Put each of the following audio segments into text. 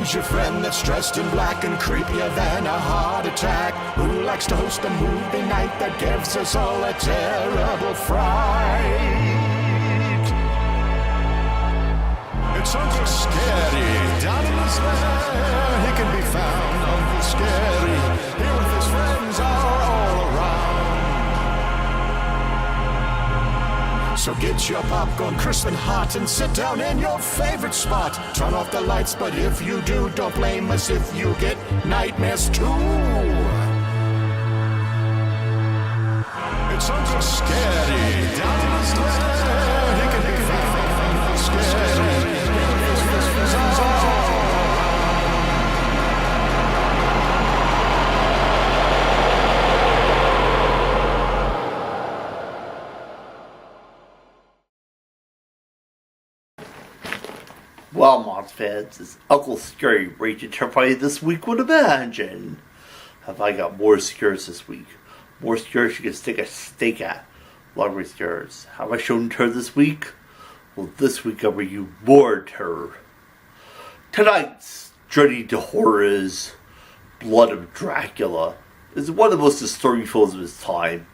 Who's your friend that's dressed in black and creepier than a heart attack? Who likes to host a movie night that gives us all a terrible fright? It's Uncle Scary. Down in his lair, he can be found. Uncle Scary, here with his friends all around. So get your popcorn crisp and hot and sit down in your favorite spot. Turn off the lights, but if you do, don't blame us if you get nightmares too. It's Uncle Scary. Down in his lair, he can be found. Uncle Scary, here with his friends all around. Well, Mods fans, it's Uncle Scary raging terrifying this week would imagine. Have I got more scares this week? More scares you can stick a stake at. Longer scares. Have I shown terror this week? Well, this week I'll bring you more terror. Tonight's journey to horror is Blood of Dracula. It's one of the most disturbing films of its time.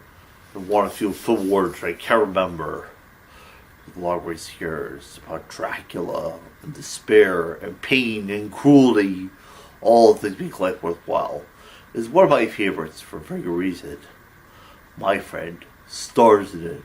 And one of the few film awards I can't remember. Long scares about Dracula and despair and pain and cruelty, all the things make life worthwhile. It's one of my favorites for a very good reason. My friend stars in it.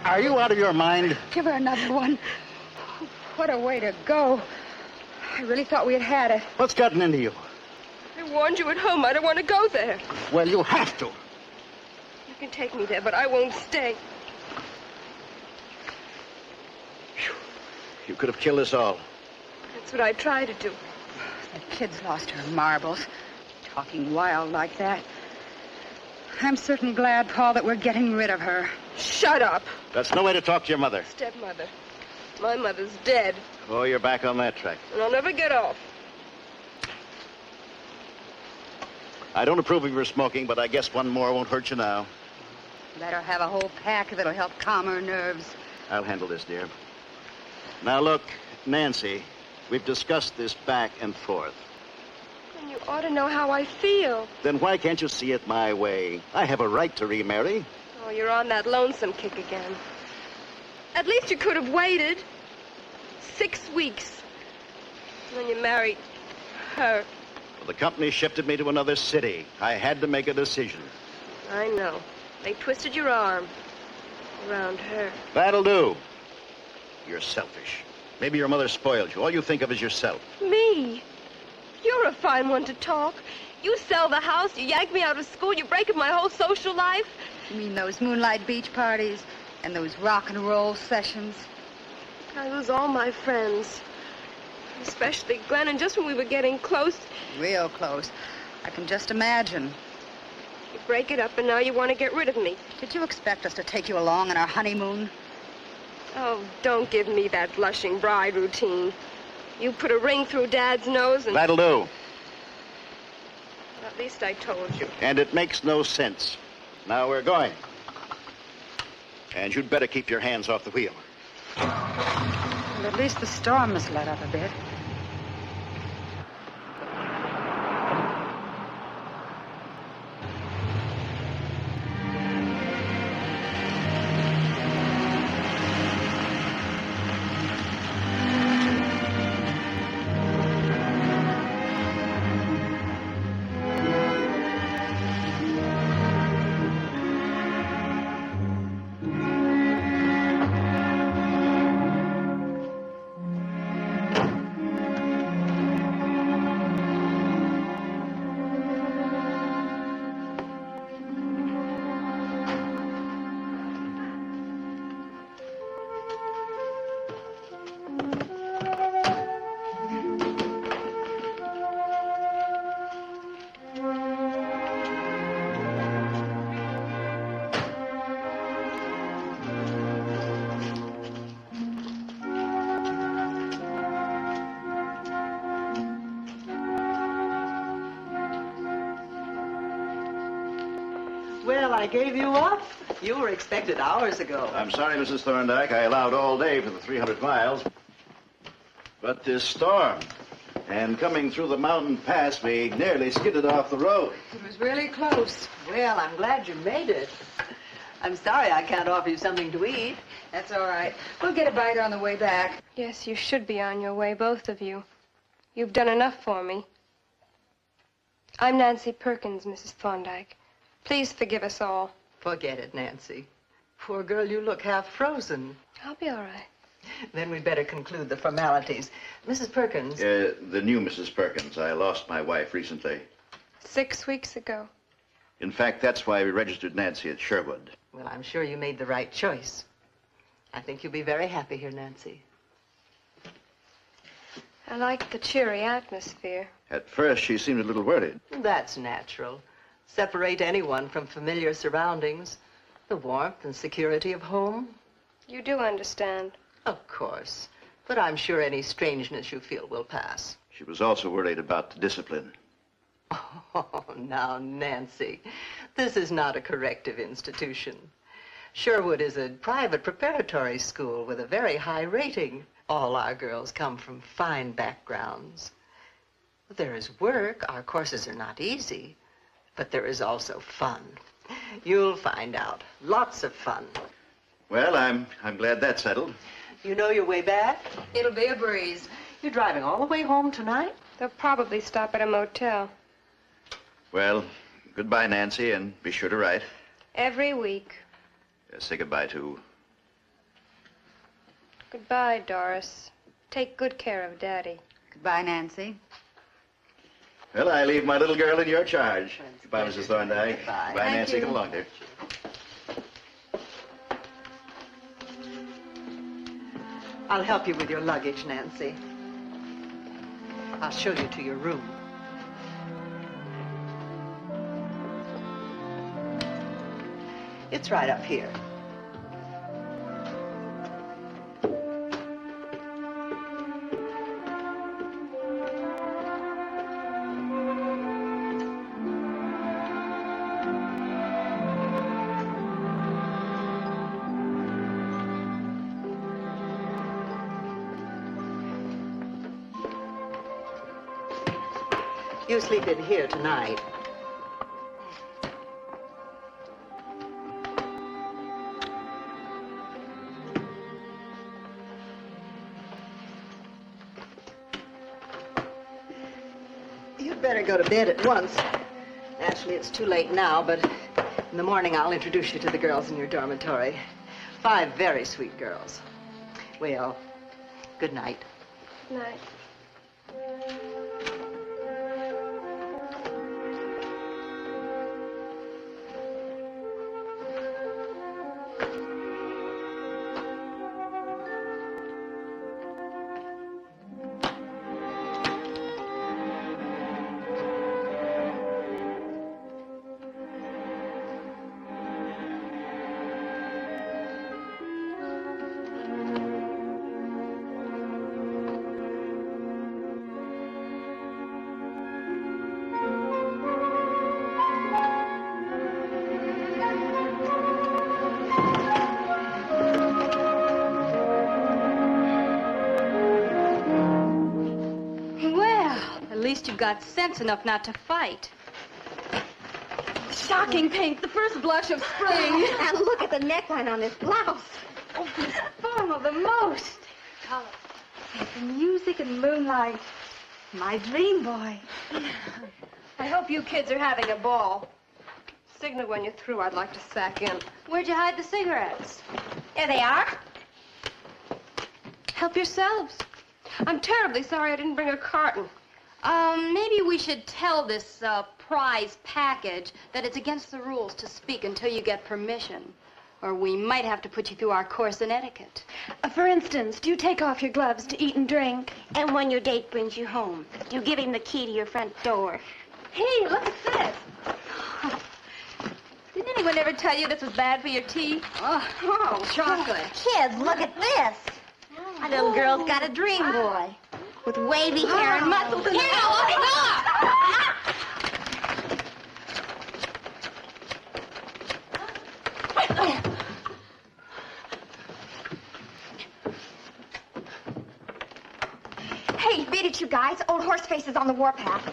Are you out of your mind? Give her another one. What a way to go. I really thought we had had it. What's gotten into you? I warned you at home. I don't want to go there. Well, you have to. You can take me there, but I won't stay. Whew. You could have killed us all. That's what I try to do. That kid's lost her marbles. Talking wild like that. I'm certain glad, Paul, that we're getting rid of her. Shut up. That's no way to talk to your mother. Stepmother. My mother's dead. Oh, you're back on that track. And I'll never get off. I don't approve of your smoking, but I guess one more won't hurt you now. Let her have a whole pack if it'll help calm her nerves. I'll handle this, dear. Now, look, Nancy, we've discussed this back and forth. And you ought to know how I feel. Then why can't you see it my way? I have a right to remarry. Oh, you're on that lonesome kick again. At least you could have waited 6 weeks. And then you married her. Well, the company shifted me to another city. I had to make a decision. I know. They twisted your arm around her. That'll do. You're selfish. Maybe your mother spoiled you. All you think of is yourself. Me? You're a fine one to talk. You sell the house, you yank me out of school, you break up my whole social life. You mean those moonlight beach parties and those rock and roll sessions? I lose all my friends. Especially Glenn, and just when we were getting close, Real close. I can just imagine. you break it up and now you want to get rid of me. Did you expect us to take you along on our honeymoon? Oh, don't give me that blushing bride routine. You put a ring through Dad's nose and... That'll do. At least I told you. And it makes no sense. Now we're going. And you'd better keep your hands off the wheel. Well, at least the storm has let up a bit. Well, I gave you up. You were expected hours ago. I'm sorry, Mrs. Thorndyke. I allowed all day for the 300 miles. But this storm, and coming through the mountain pass, we nearly skidded off the road. It was really close. Well, I'm glad you made it. I'm sorry I can't offer you something to eat. That's all right. We'll get a bite on the way back. Yes, you should be on your way, both of you. You've done enough for me. I'm Nancy Perkins, Mrs. Thorndyke. Please forgive us all. Forget it, Nancy. Poor girl, you look half frozen. I'll be all right. Then we'd better conclude the formalities. Mrs. Perkins. The new Mrs. Perkins. I lost my wife recently. 6 weeks ago. In fact, that's why we registered Nancy at Sherwood. Well, I'm sure you made the right choice. I think you'll be very happy here, Nancy. I like the cheery atmosphere. At first, she seemed a little worried. That's natural. Separate anyone from familiar surroundings. The warmth and security of home. You do understand. Of course. But I'm sure any strangeness you feel will pass. She was also worried about the discipline. Oh, now, Nancy, this is not a corrective institution. Sherwood is a private preparatory school with a very high rating. All our girls come from fine backgrounds. There is work. Our courses are not easy. But there is also fun. You'll find out. Lots of fun. Well, I'm glad that's settled. You know your way back? It'll be a breeze. You're driving all the way home tonight? They'll probably stop at a motel. Well, goodbye, Nancy, and be sure to write. Every week. Say goodbye to... Goodbye, Doris. Take good care of Daddy. Goodbye, Nancy. Well, I leave my little girl in your charge. Goodbye, Mrs. Thorndyke. Goodbye. Goodbye, Thank Nancy. you. Come along, dear. I'll help you with your luggage, Nancy. I'll show you to your room. It's right up here. You sleep in here tonight. You'd better go to bed at once. Actually, it's too late now, but in the morning I'll introduce you to the girls in your dormitory. 5 very sweet girls. Well, Good night. Night. At least you've got sense enough not to fight. Shocking pink, the first blush of spring. And look at the neckline on this blouse. Oh, the form of the most. Color. The music and moonlight. My dream boy. I hope you kids are having a ball. Signal when you're through. I'd like to sack in. Where'd you hide the cigarettes? There they are. Help yourselves. I'm terribly sorry I didn't bring a carton. Maybe we should tell this prize package that it's against the rules to speak until you get permission. Or we might have to put you through our course in etiquette. For instance, do you take off your gloves to eat and drink? And when your date brings you home, do you give him the key to your front door? Hey, look at this. Didn't anyone ever tell you this was bad for your teeth? Oh, chocolate. Kids, look at this. My little girl's got a dream boy with wavy hair and muscles. And here, let it go! Hey, beat it, you guys. Old Horseface is on the warpath.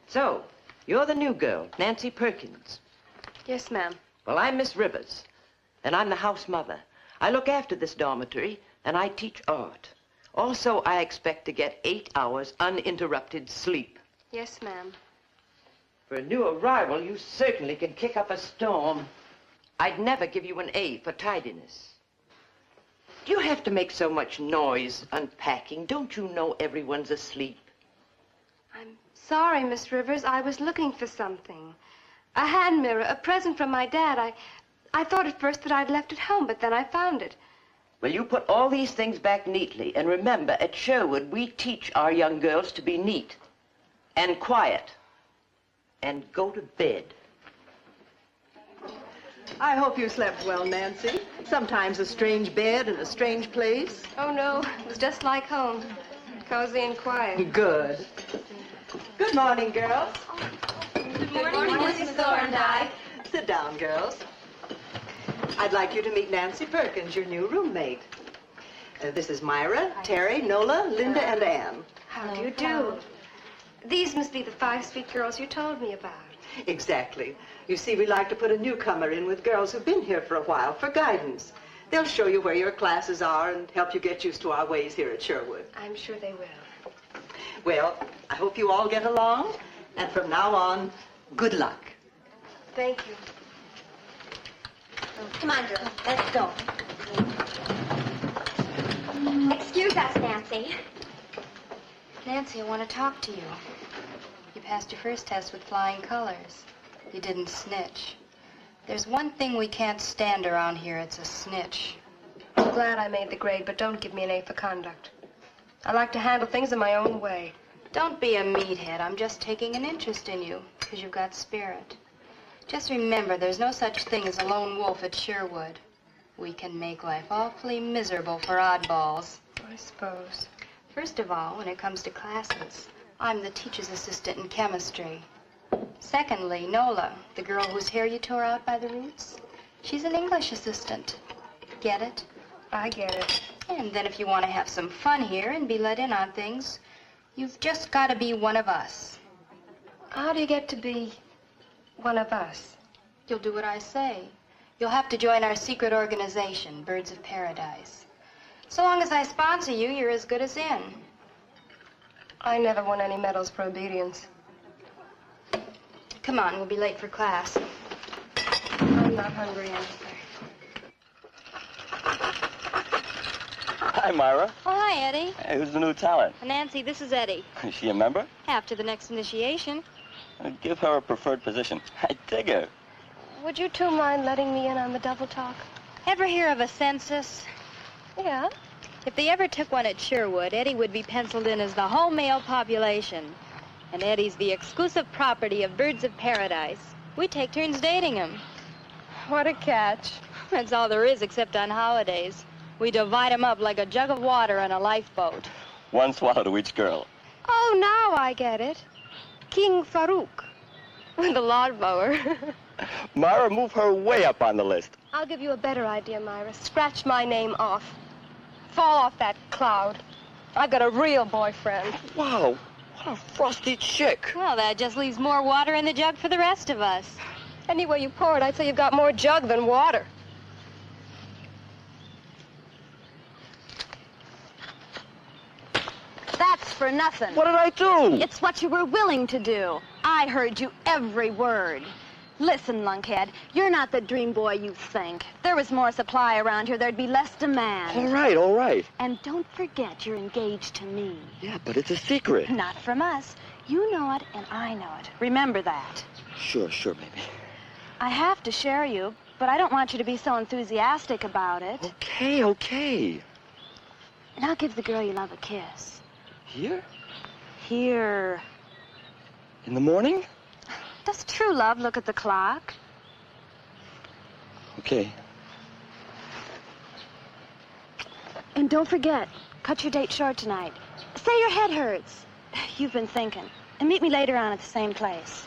So, you're the new girl, Nancy Perkins. Yes, ma'am. Well, I'm Miss Rivers, and I'm the house mother. I look after this dormitory, and I teach art. Also, I expect to get 8 hours uninterrupted sleep. Yes, ma'am. For a new arrival, you certainly can kick up a storm. I'd never give you an A for tidiness. Do you have to make so much noise unpacking? Don't you know everyone's asleep? I'm sorry, Miss Rivers. I was looking for something. A hand mirror, a present from my dad. I thought at first that I'd left it home, but then I found it. Well, you put all these things back neatly. And remember, at Sherwood, we teach our young girls to be neat and quiet and go to bed. I hope you slept well, Nancy. Sometimes a strange bed in a strange place. Oh, no. It was just like home. Cozy and quiet. Good. Good morning, girls. Good morning, Mrs. Thorndike. Sit down, girls. I'd like you to meet Nancy Perkins, your new roommate. This is Myra, Terry, Nola, Linda, and Ann. How do you do? These must be the 5 sweet girls you told me about. Exactly. You see, we like to put a newcomer in with girls who've been here for a while for guidance. They'll show you where your classes are and help you get used to our ways here at Sherwood. I'm sure they will. Well, I hope you all get along, and from now on, good luck. Thank you. Come on, girls. Let's go. Excuse us, Nancy. Nancy, I want to talk to you. You passed your first test with flying colors. You didn't snitch. There's one thing we can't stand around here. It's a snitch. I'm glad I made the grade, but don't give me an A for conduct. I like to handle things in my own way. Don't be a meathead. I'm just taking an interest in you because you've got spirit. Just remember, there's no such thing as a lone wolf at Sherwood. We can make life awfully miserable for oddballs. I suppose. First of all, when it comes to classes, I'm the teacher's assistant in chemistry. Secondly, Nola, the girl whose hair you tore out by the roots, she's an English assistant. Get it? I get it. And then if you want to have some fun here and be let in on things, you've just got to be one of us. How do you get to be one of us? You'll do what I say. You'll have to join our secret organization, Birds of Paradise. So long as I sponsor you, you're as good as in. I never won any medals for obedience. Come on, we'll be late for class. I'm not hungry anyway. Hi, Myra. Oh, hi, Eddie. Hey, who's the new talent? Nancy, this is Eddie. Is she a member? After the next initiation. Give her a preferred position. I dig her. Would you two mind letting me in on the double talk? Ever hear of a census? Yeah. If they ever took one at Sherwood, Eddie would be penciled in as the whole male population. And Eddie's the exclusive property of birds of paradise. We take turns dating him. What a catch. That's all there is, except on holidays. We divide him up like a jug of water on a lifeboat. One swallow to each girl. Oh, now I get it. King Farouk. With a lawnmower. Myra, move her way up on the list. I'll give you a better idea, Myra. Scratch my name off. Fall off that cloud. I've got a real boyfriend. Wow, what a frosty chick. Well, that just leaves more water in the jug for the rest of us. Any way you pour it, I'd say you've got more jug than water. That's for nothing. What did I do? It's what you were willing to do. I heard you every word. Listen, lunkhead, you're not the dream boy you think. If there was more supply around here, there'd be less demand. All right, all right. And don't forget you're engaged to me. Yeah, but it's a secret. Not from us. You know it, and I know it. Remember that. Sure, baby. I have to share you, but I don't want you to be so enthusiastic about it. Okay. And I'll give the girl you love a kiss. Here? Here. In the morning? Does true love look at the clock? Okay. And don't forget, cut your date short tonight. Say your head hurts. You've been thinking. And meet me later on at the same place.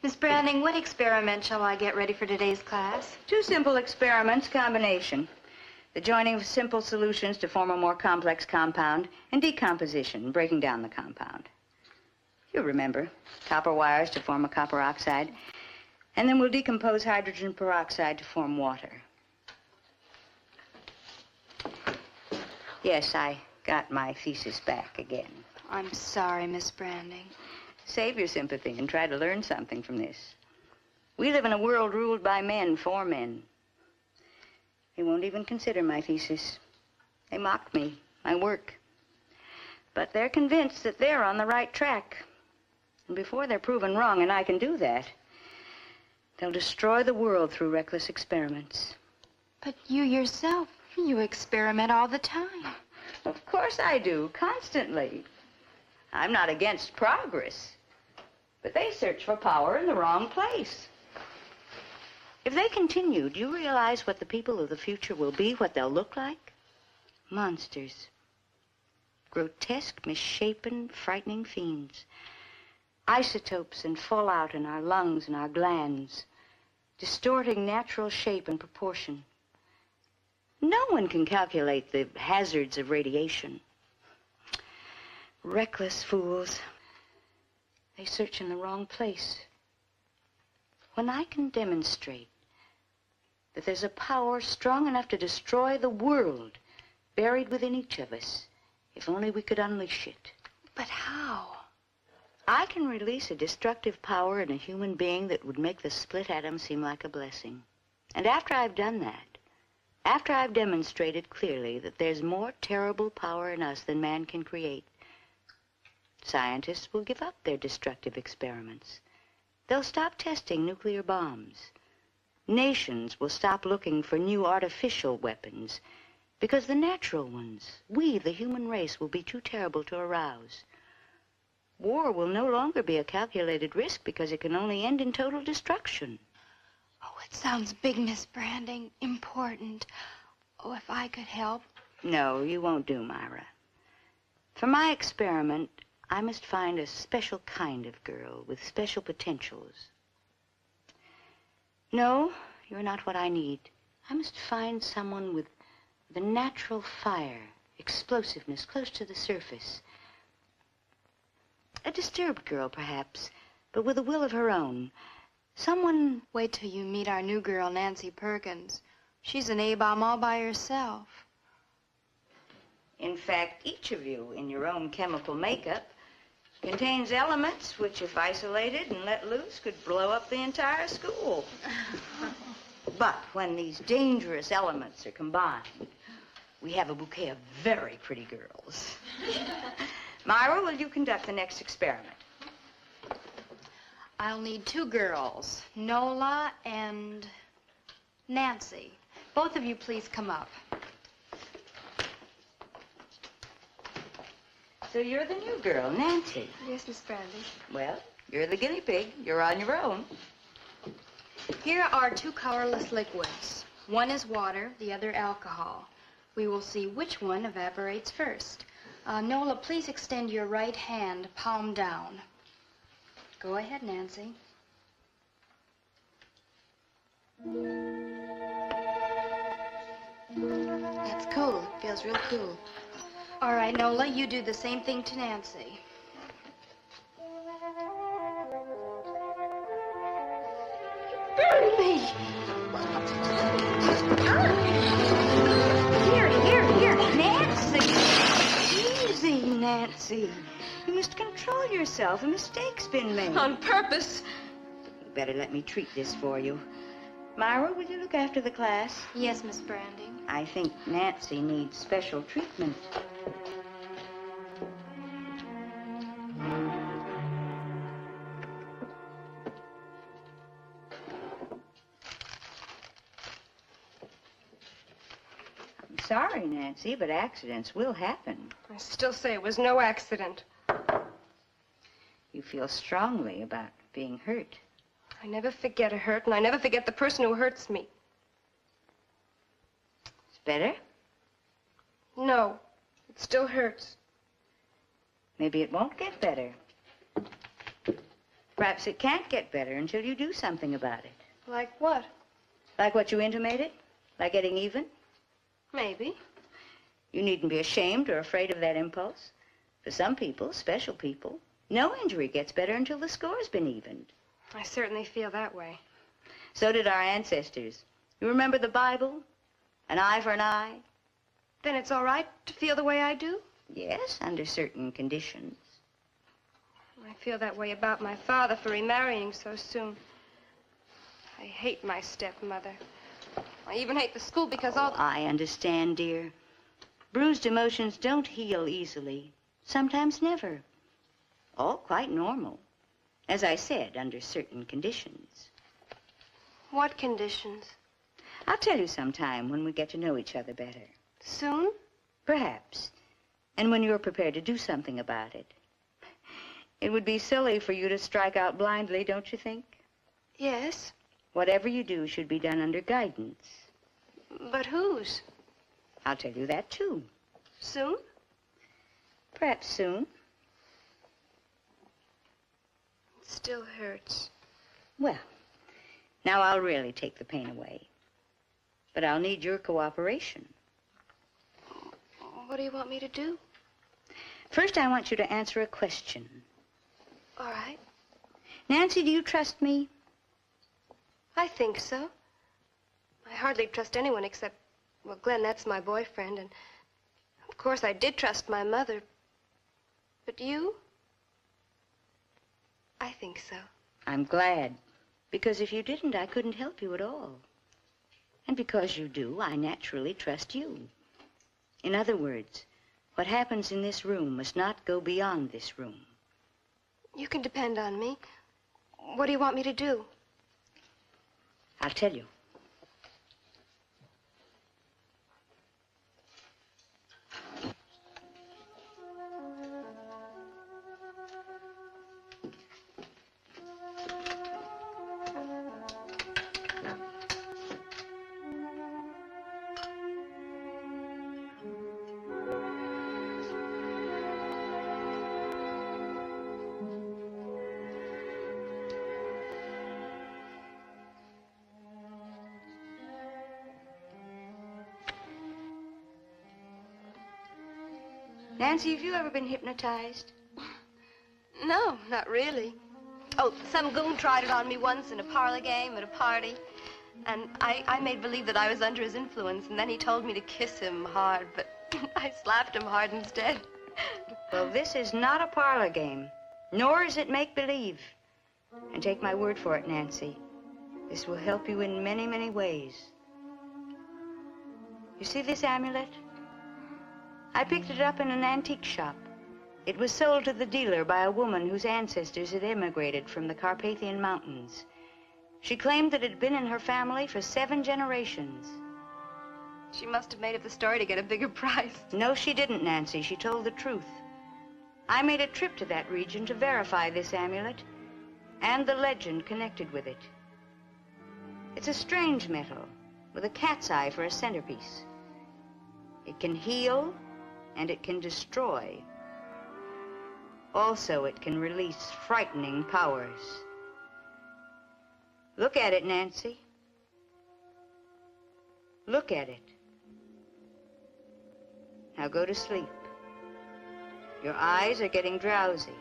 Miss Branding, what experiment shall I get ready for today's class? 2 simple experiments, combination. The joining of simple solutions to form a more complex compound, and decomposition, breaking down the compound. You'll remember, copper wires to form a copper oxide, and then we'll decompose hydrogen peroxide to form water. Yes, I got my thesis back again. I'm sorry, Miss Branding. Save your sympathy and try to learn something from this. We live in a world ruled by men for men. They won't even consider my thesis. They mock me, my work. But they're convinced that they're on the right track. And before they're proven wrong, and I can do that, they'll destroy the world through reckless experiments. But you yourself, you experiment all the time. Of course I do, constantly. I'm not against progress. But they search for power in the wrong place. If they continue, do you realize what the people of the future will be, what they'll look like? Monsters. Grotesque, misshapen, frightening fiends. Isotopes and fallout in our lungs and our glands, distorting natural shape and proportion. No one can calculate the hazards of radiation. Reckless fools. They search in the wrong place. When I can demonstrate that there's a power strong enough to destroy the world buried within each of us, if only we could unleash it. But how? I can release a destructive power in a human being that would make the split atom seem like a blessing. And after I've done that, after I've demonstrated clearly that there's more terrible power in us than man can create, scientists will give up their destructive experiments. They'll stop testing nuclear bombs. Nations will stop looking for new artificial weapons because the natural ones, we, the human race, will be too terrible to arouse. War will no longer be a calculated risk because it can only end in total destruction. Oh, it sounds big, Miss Branding. Important. Oh, if I could help. No, you won't do, Myra. For my experiment, I must find a special kind of girl with special potentials. No, you're not what I need. I must find someone with the natural fire explosiveness close to the surface. A disturbed girl, perhaps, but with a will of her own. Someone... Wait till you meet our new girl, Nancy Perkins. She's an A-bomb all by herself. In fact, each of you, in your own chemical makeup, contains elements which, if isolated and let loose, could blow up the entire school. But when these dangerous elements are combined, we have a bouquet of very pretty girls. Myra, will you conduct the next experiment? I'll need 2 girls, Nola and Nancy. Both of you please come up. So you're the new girl, Nancy. Yes, Miss Brandy. Well, you're the guinea pig. You're on your own. Here are 2 colorless liquids. One is water, the other alcohol. We will see which one evaporates first. Nola, please extend your right hand, palm down. Go ahead, Nancy. That's cool. It feels real cool. All right, Nola, you do the same thing to Nancy. Burn me! Here, Nancy! Easy, Nancy. You must control yourself. A mistake's been made. On purpose. You better let me treat this for you. Myra, will you look after the class? Yes, Miss Brandy. I think Nancy needs special treatment. I'm sorry, Nancy, but accidents will happen. I still say it was no accident. You feel strongly about being hurt. I never forget a hurt, and I never forget the person who hurts me. It's better? No, it still hurts. Maybe it won't get better. Perhaps it can't get better until you do something about it. Like what? Like what you intimated? Like getting even? Maybe. You needn't be ashamed or afraid of that impulse. For some people, special people, no injury gets better until the score's been evened. I certainly feel that way. So did our ancestors. You remember the Bible? An eye for an eye? Then it's all right to feel the way I do? Yes, under certain conditions. I feel that way about my father for remarrying so soon. I hate my stepmother. I even hate the school because all... I understand, dear. Bruised emotions don't heal easily. Sometimes never. All quite normal. As I said, under certain conditions. What conditions? I'll tell you sometime when we get to know each other better. Soon? Perhaps. And when you're prepared to do something about it. It would be silly for you to strike out blindly, don't you think? Yes. Whatever you do should be done under guidance. But whose? I'll tell you that, too. Soon? Perhaps soon. It still hurts. Well, now I'll really take the pain away. But I'll need your cooperation. What do you want me to do? First, I want you to answer a question. All right. Nancy, do you trust me? I think so. I hardly trust anyone except, well, Glenn, that's my boyfriend, and of course I did trust my mother. But you? I think so. I'm glad. Because if you didn't, I couldn't help you at all. And because you do, I naturally trust you. In other words, what happens in this room must not go beyond this room. You can depend on me. What do you want me to do? I'll tell you. Nancy, have you ever been hypnotized? No, not really. Oh, some goon tried it on me once in a parlor game at a party. And I made believe that I was under his influence, and then he told me to kiss him hard, but I slapped him hard instead. Well, this is not a parlor game, nor is it make-believe. And take my word for it, Nancy, this will help you in many, many ways. You see this amulet? I picked it up in an antique shop. It was sold to the dealer by a woman whose ancestors had emigrated from the Carpathian Mountains. She claimed that it had been in her family for 7 generations. She must have made up the story to get a bigger price. No, she didn't, Nancy. She told the truth. I made a trip to that region to verify this amulet and the legend connected with it. It's a strange metal with a cat's eye for a centerpiece. It can heal and it can destroy. Also, it can release frightening powers. Look at it, Nancy. Look at it. Now go to sleep. Your eyes are getting drowsy.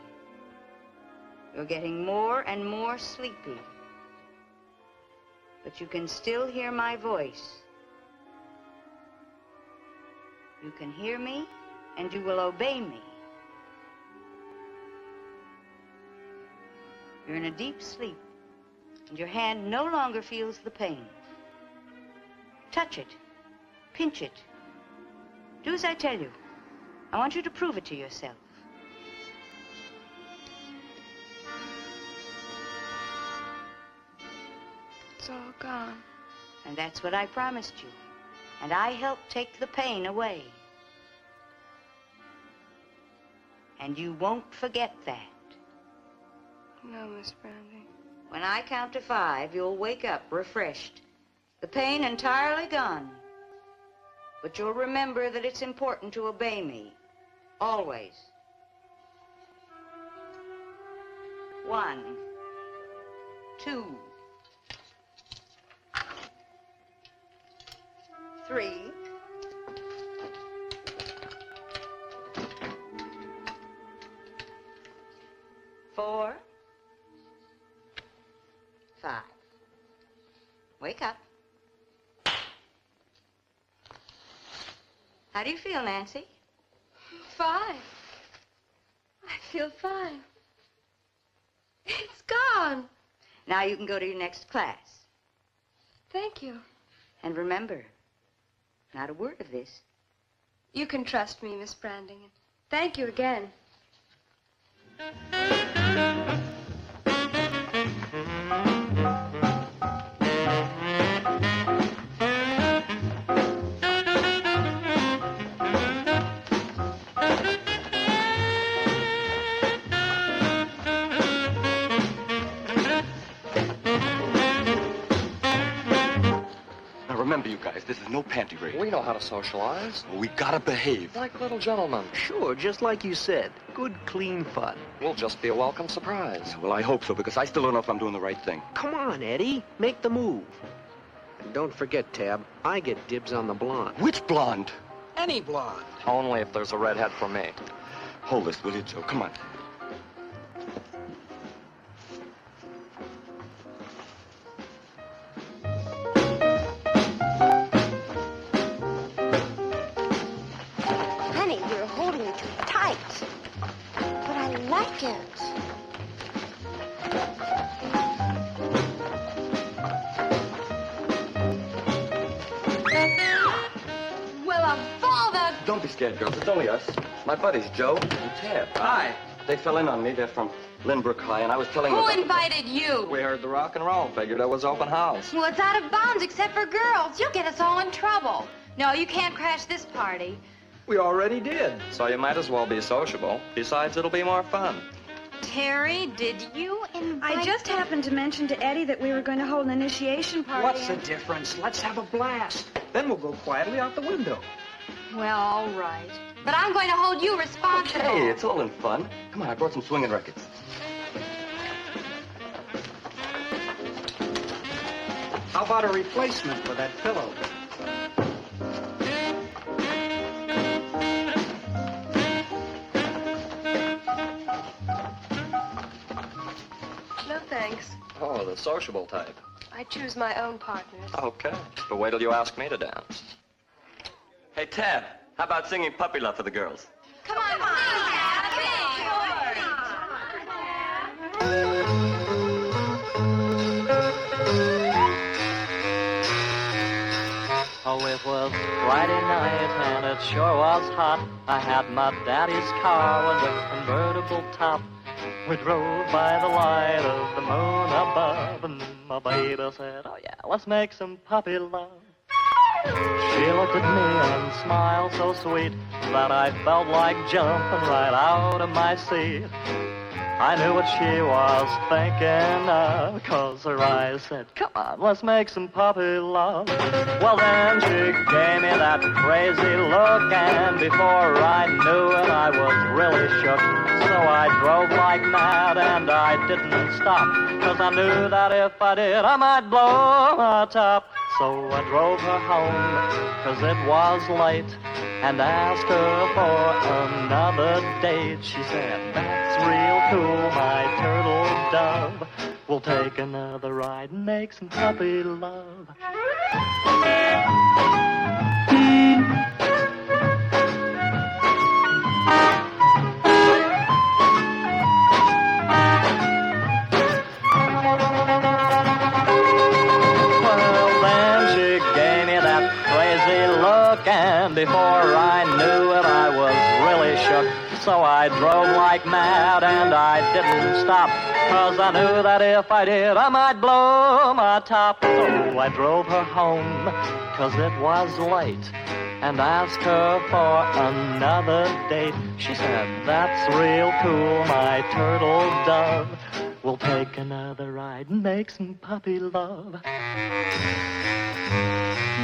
You're getting more and more sleepy. But you can still hear my voice. You can hear me, and you will obey me. You're in a deep sleep, and your hand no longer feels the pain. Touch it. Pinch it. Do as I tell you. I want you to prove it to yourself. It's all gone. And that's what I promised you. And I helped take the pain away. And you won't forget that. No, Miss Brandy. When I count to 5, you'll wake up refreshed. The pain entirely gone. But you'll remember that it's important to obey me. Always. 1, 2, 3, 4, 5. Wake up. How do you feel, Nancy? Fine. I feel fine. It's gone. Now you can go to your next class. Thank you. And remember, not a word of this. You can trust me, Miss Branding. Thank you again. Remember, you guys, this is no panty raid. We know how to socialize. We gotta behave. Like little gentlemen. Sure, just like you said. Good, clean fun. We'll just be a welcome surprise. Well, I hope so, because I still don't know if I'm doing the right thing. Come on, Eddie. Make the move. And don't forget, Tab, I get dibs on the blonde. Which blonde? Any blonde. Only if there's a redhead for me. Hold this, will you, Joe? Come on. Honey, you're holding it too tight. But I like it. Well, of all the... Don't be scared, girls. It's only us. My buddies, Joe and Tab. Hi. They fell in on me. They're from Lynbrook High, and I was telling them... Who about- invited you? We heard the rock and roll. Figured it was open house. Well, it's out of bounds except for girls. You'll get us all in trouble. No, you can't crash this party. We already did. So you might as well be sociable. Besides, it'll be more fun. Terry, did you invite... I just happened to mention to Eddie that we were going to hold an initiation party. What's the difference? Let's have a blast. Then we'll go quietly out the window. Well, all right. But I'm going to hold you responsible. Hey, it's all in fun. Come on, I brought some swinging records. How about a replacement for that pillow? Thanks. Oh, the sociable type. I choose my own partners. Okay. But wait till you ask me to dance. Hey, Tab, how about singing Puppy Love for the girls? Come on, come on. Oh, it was Friday night and it sure was hot. I had my daddy's car with a convertible top. We drove by the light of the moon above, and my baby said, oh yeah, let's make some puppy love. She looked at me and smiled so sweet that I felt like jumping right out of my seat. I knew what she was thinking of, 'cause her eyes said, come on, let's make some puppy love. Well, then she gave me that crazy look, and before I knew it, I was really shook. So I drove like mad, and I didn't stop, 'cause I knew that if I did, I might blow my top. So I drove her home, 'cause it was late, and asked her for another date. She said, that's real cool, my turtle dove. We'll take another ride and make some puppy love. And before I knew it, I was really shook. So I drove like mad, and I didn't stop, 'cause I knew that if I did, I might blow my top. So I drove her home, 'cause it was late, and asked her for another date. She said, that's real cool, my turtle dove. We'll take another ride and make some puppy love.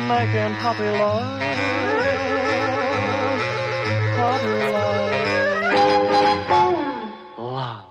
Making puppy love, puppy love, love.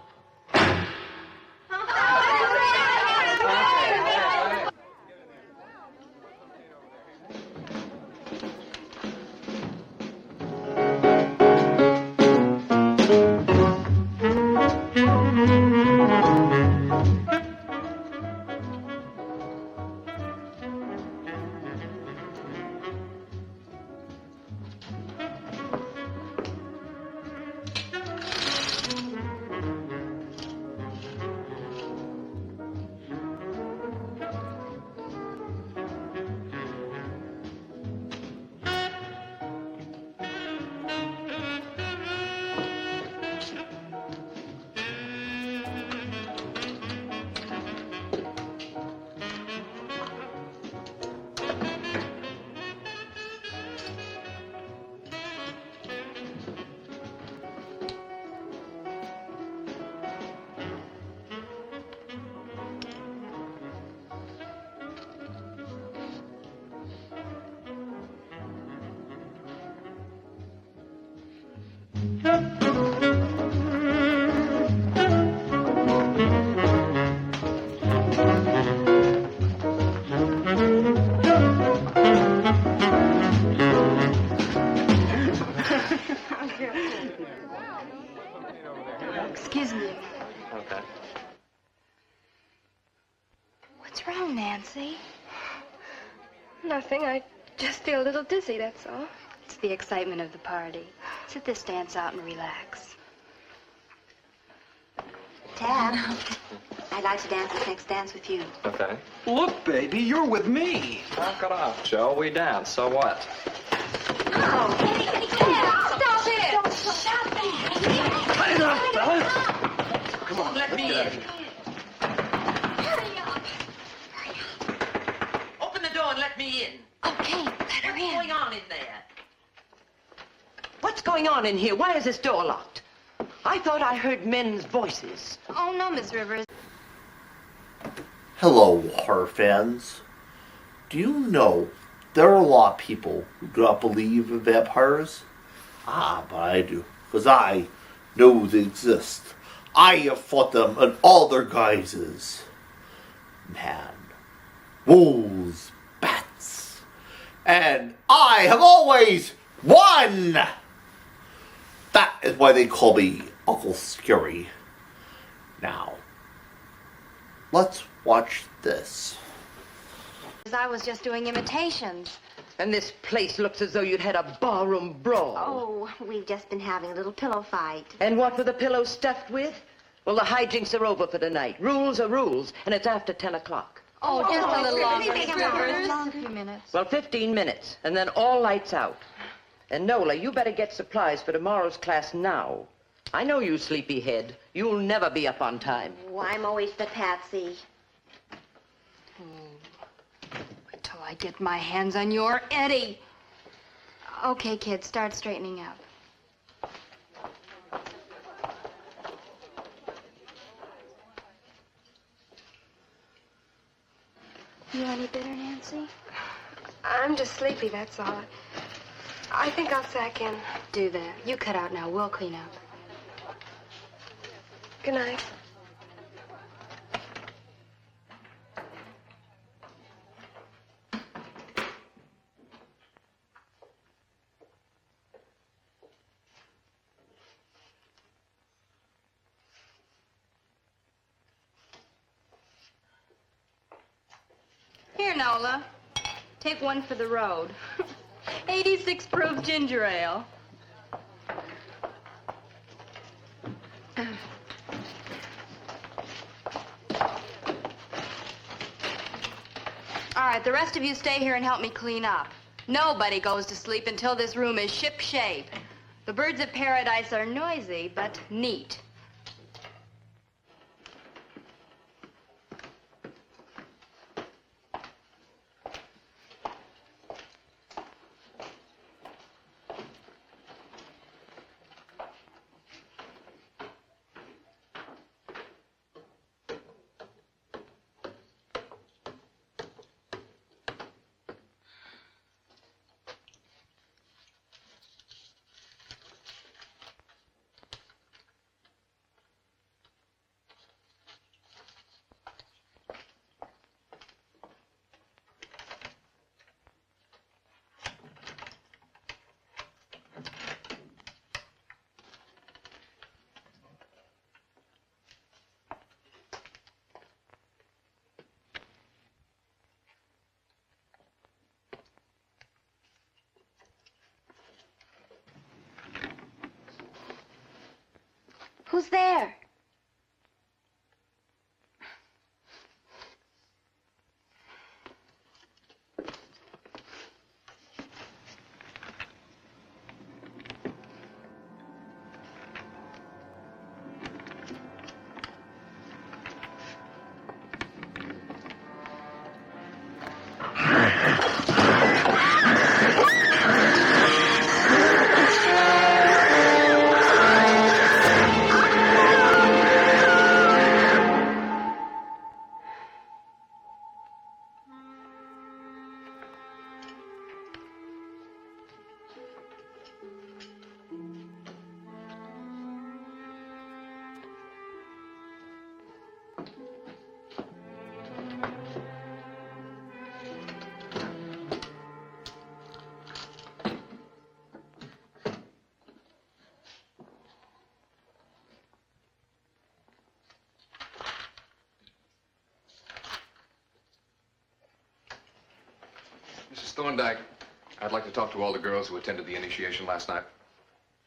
Excuse me. Okay. What's wrong, Nancy? Nothing. I just feel a little dizzy, that's all. It's the excitement of the party. Sit this dance out and relax. Tab, I'd like to dance this next dance with you. Okay. Look, baby, you're with me. Knock it off, Joe. We dance, so what? Oh, stop it! Stop that! Cut it up, fellas. Come on, Let me in. Hurry up! Open the door and let me in. Okay, let her What's in. going on in there? What's going on in here? Why is this door locked? I thought I heard men's voices. Oh, no, Miss Rivers. Hello, horror fans. Do you know there are a lot of people who do not believe in vampires? Ah, but I do, because I know they exist. I have fought them in all their guises. Man, wolves, bats, and I have always won! That is why they call me Uncle Scary. Now, Let's watch this. I was just doing imitations. And this place looks as though you'd had a ballroom brawl. Oh, we've just been having a little pillow fight. And what were the pillows stuffed with? Well, the hijinks are over for tonight. Rules are rules, and it's after 10 o'clock. Oh, just a little longer. Just a few minutes. Well, 15 minutes, and then all lights out. And Nola, you better get supplies for tomorrow's class now. I know you, sleepyhead. You'll never be up on time. Oh, I'm always the patsy. Wait till I get my hands on your Eddie. Okay, kids, start straightening up. You any better, Nancy? I'm just sleepy, that's all. I think I'll sack in. Do that. You cut out now. We'll clean up. Good night. Here, Nola. Take one for the road. 86 proof ginger ale. All right, the rest of you stay here and help me clean up. Nobody goes to sleep until this room is ship-shape. The birds of paradise are noisy, but neat. Who's there? Mrs. Thorndike, I'd like to talk to all the girls who attended the initiation last night.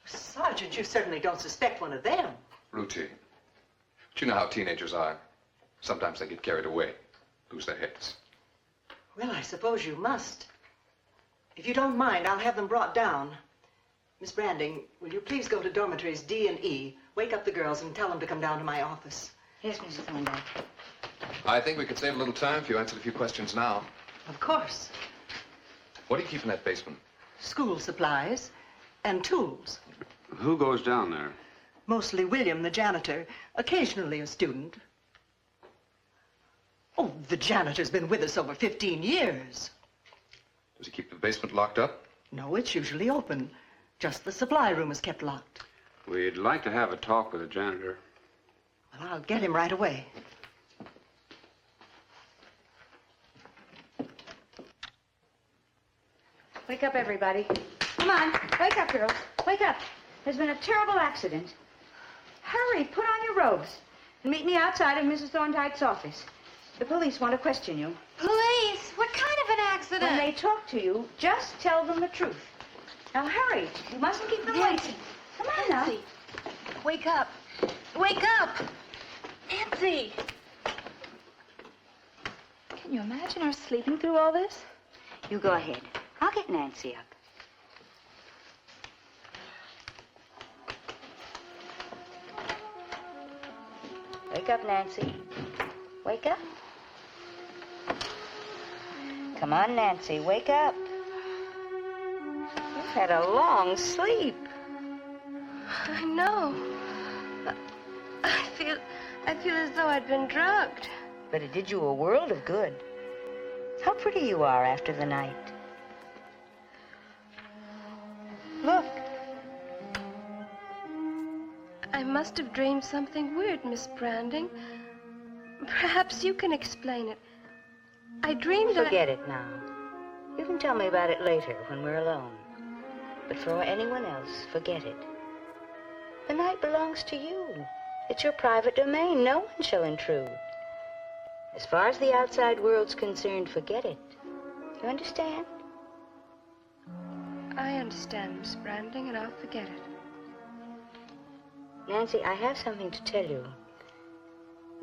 Sergeant, you certainly don't suspect one of them. Routine. But you know how teenagers are. Sometimes they get carried away, lose their heads. Well, I suppose you must. If you don't mind, I'll have them brought down. Miss Branding, will you please go to dormitories D and E, wake up the girls, and tell them to come down to my office? Yes, Mrs. Thorndike. I think we could save a little time if you answered a few questions now. Of course. What do you keep in that basement? School supplies and tools. Who goes down there? Mostly William, the janitor. Occasionally a student. Oh, the janitor's been with us over 15 years. Does he keep the basement locked up? No, it's usually open. Just the supply room is kept locked. We'd like to have a talk with the janitor. Well, I'll get him right away. Wake up, everybody. Come on. Wake up, girls. Wake up. There's been a terrible accident. Hurry, put on your robes and meet me outside of Mrs. Thorndike's office. The police want to question you. Police? What kind of an accident? When they talk to you, just tell them the truth. Now hurry. You mustn't keep them waiting. Come on now. Nancy, wake up. Wake up. Nancy. Can you imagine her sleeping through all this? You go ahead. I'll get Nancy up. Wake up, Nancy. Wake up. Come on, Nancy, wake up. You've had a long sleep. I know. I feel as though I'd been drugged. But it did you a world of good. How pretty you are after the night. Look. I must have dreamed something weird, Miss Branding. Perhaps you can explain it. I dreamed that... Forget it now. You can tell me about it later when we're alone. But for anyone else, forget it. The night belongs to you. It's your private domain. No one shall intrude. As far as the outside world's concerned, forget it. You understand? I understand, Miss Branding, and I'll forget it. Nancy, I have something to tell you.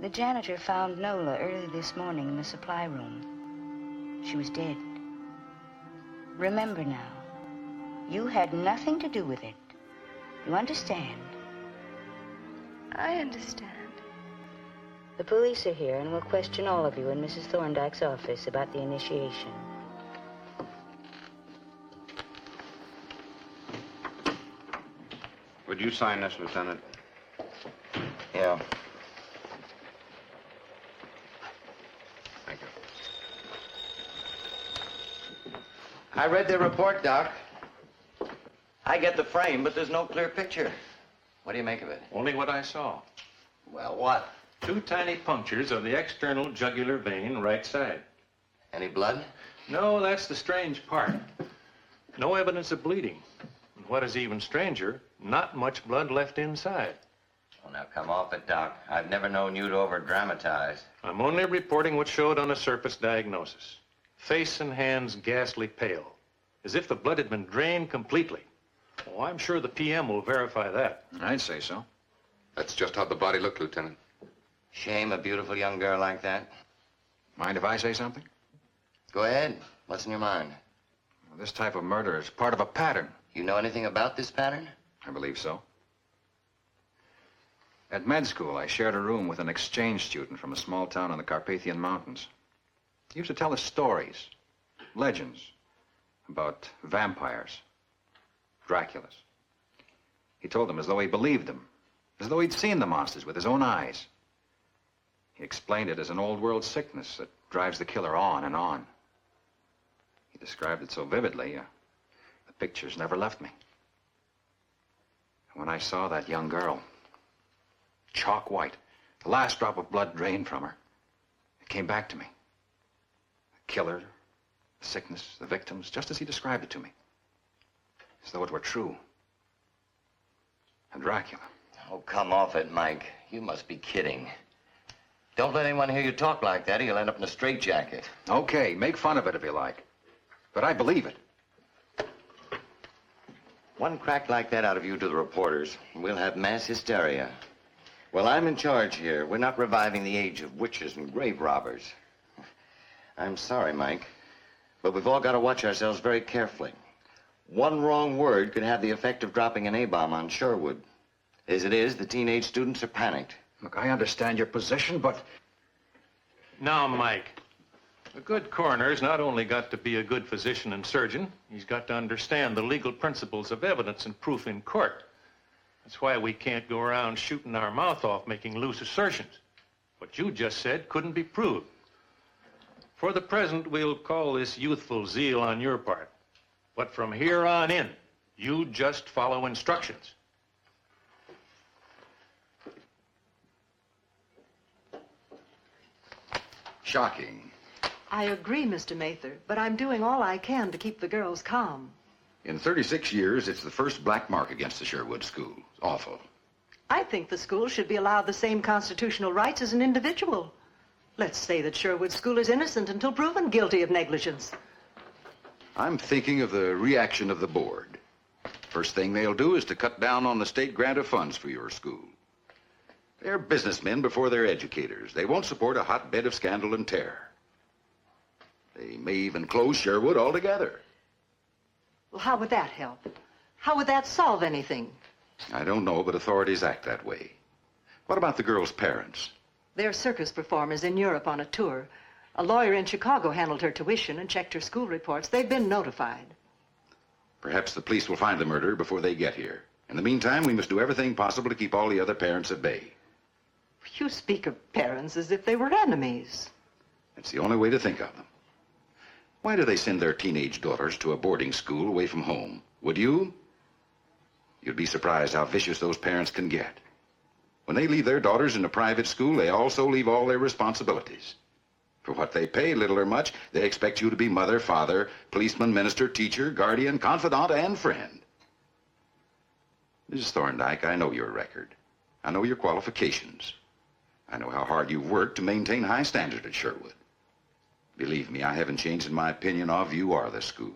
The janitor found Nola early this morning in the supply room. She was dead. Remember now, you had nothing to do with it. You understand? I understand. The police are here and will question all of you in Mrs. Thorndyke's office about the initiation. Would you sign this, Lieutenant? Yeah. Thank you. I read their report, Doc. I get the frame, but there's no clear picture. What do you make of it? Only what I saw. Well, what? 2 tiny punctures of the external jugular vein, right side. Any blood? No, that's the strange part. No evidence of bleeding. And what is even stranger, not much blood left inside. Well, now come off it, Doc. I've never known you to over-dramatize. I'm only reporting what showed on a surface diagnosis. Face and hands ghastly pale, as if the blood had been drained completely. Oh, I'm sure the PM will verify that. I'd say so. That's just how the body looked, Lieutenant. Shame a beautiful young girl like that. Mind if I say something? Go ahead. What's in your mind? Well, this type of murder is part of a pattern. You know anything about this pattern? I believe so. At med school, I shared a room with an exchange student from a small town in the Carpathian Mountains. He used to tell us stories, legends, about vampires, Draculas. He told them as though he believed them, as though he'd seen the monsters with his own eyes. He explained it as an old-world sickness that drives the killer on and on. He described it so vividly, the pictures never left me. When I saw that young girl, chalk white, the last drop of blood drained from her, it came back to me. The killer, the sickness, the victims, just as he described it to me. As though it were true. And Dracula. Oh, come off it, Mike. You must be kidding. Don't let anyone hear you talk like that or you'll end up in a straitjacket. Okay, make fun of it if you like. But I believe it. One crack like that out of you to the reporters, and we'll have mass hysteria. Well, I'm in charge here. We're not reviving the age of witches and grave robbers. I'm sorry, Mike, but we've all got to watch ourselves very carefully. One wrong word could have the effect of dropping an A-bomb on Sherwood. As it is, the teenage students are panicked. Look, I understand your position, but... Now, Mike, a good coroner's not only got to be a good physician and surgeon, he's got to understand the legal principles of evidence and proof in court. That's why we can't go around shooting our mouth off, making loose assertions. What you just said couldn't be proved. For the present, we'll call this youthful zeal on your part. But from here on in, you just follow instructions. Shocking. I agree, Mr. Mather, but I'm doing all I can to keep the girls calm. In 36 years, it's the first black mark against the Sherwood School. Awful. I think the school should be allowed the same constitutional rights as an individual. Let's say that Sherwood School is innocent until proven guilty of negligence. I'm thinking of the reaction of the board. First thing they'll do is to cut down on the state grant of funds for your school. They're businessmen before they're educators. They won't support a hotbed of scandal and terror. They may even close Sherwood altogether. Well, how would that help? How would that solve anything? I don't know, but authorities act that way. What about the girl's parents? They're circus performers in Europe on a tour. A lawyer in Chicago handled her tuition and checked her school reports. They've been notified. Perhaps the police will find the murderer before they get here. In the meantime, we must do everything possible to keep all the other parents at bay. You speak of parents as if they were enemies. It's the only way to think of them. Why do they send their teenage daughters to a boarding school away from home? Would you? You'd be surprised how vicious those parents can get. When they leave their daughters in a private school, they also leave all their responsibilities. For what they pay, little or much, they expect you to be mother, father, policeman, minister, teacher, guardian, confidant, and friend. Mrs. Thorndike, I know your record. I know your qualifications. I know how hard you've worked to maintain high standards at Sherwood. Believe me, I haven't changed in my opinion of you or the school.